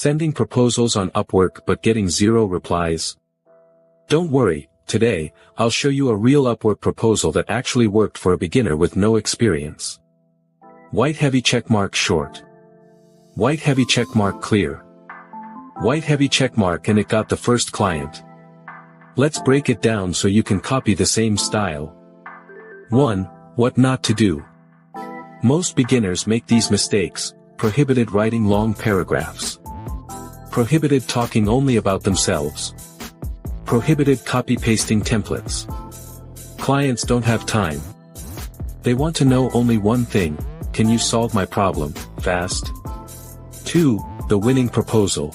Sending proposals on Upwork but getting zero replies? Don't worry, today, I'll show you a real Upwork proposal that actually worked for a beginner with no experience. White heavy checkmark short. White heavy checkmark clear. White heavy checkmark and it got the first client. Let's break it down so you can copy the same style. 1. What not to do. Most beginners make these mistakes: prohibited writing long paragraphs. Prohibited talking only about themselves. Prohibited copy-pasting templates. Clients don't have time. They want to know only one thing: can you solve my problem, fast? 2. The winning proposal.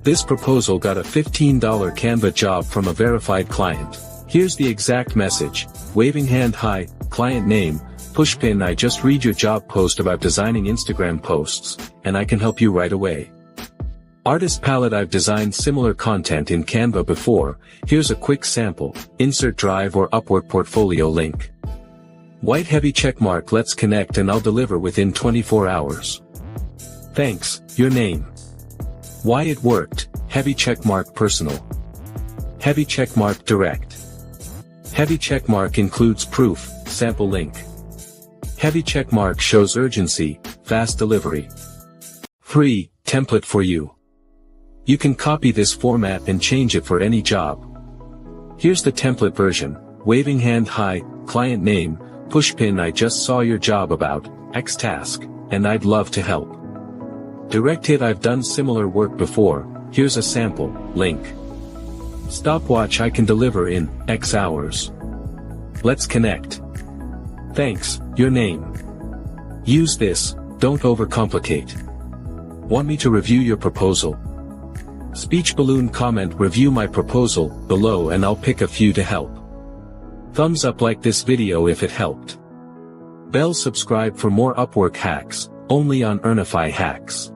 This proposal got a $15 Canva job from a verified client. Here's the exact message: waving hand hi, client name, pushpin I just read your job post about designing Instagram posts, and I can help you right away. Artist palette I've designed similar content in Canva before, here's a quick sample, insert Drive or Upwork portfolio link. White heavy checkmark let's connect and I'll deliver within 24 hours. Thanks, your name. Why it worked: heavy checkmark personal. Heavy checkmark direct. Heavy checkmark includes proof, sample link. Heavy checkmark shows urgency, fast delivery. Free, template for you. You can copy this format and change it for any job. Here's the template version: waving hand hi, client name, pushpin I just saw your job about, X task, and I'd love to help. Direct hit I've done similar work before, here's a sample, link. Stopwatch I can deliver in X hours. Let's connect. Thanks, your name. Use this, don't overcomplicate. Want me to review your proposal? Speech balloon comment review my proposal below and I'll pick a few to help. Thumbs up like this video if it helped. Bell subscribe for more Upwork hacks, only on Earnify Hacks.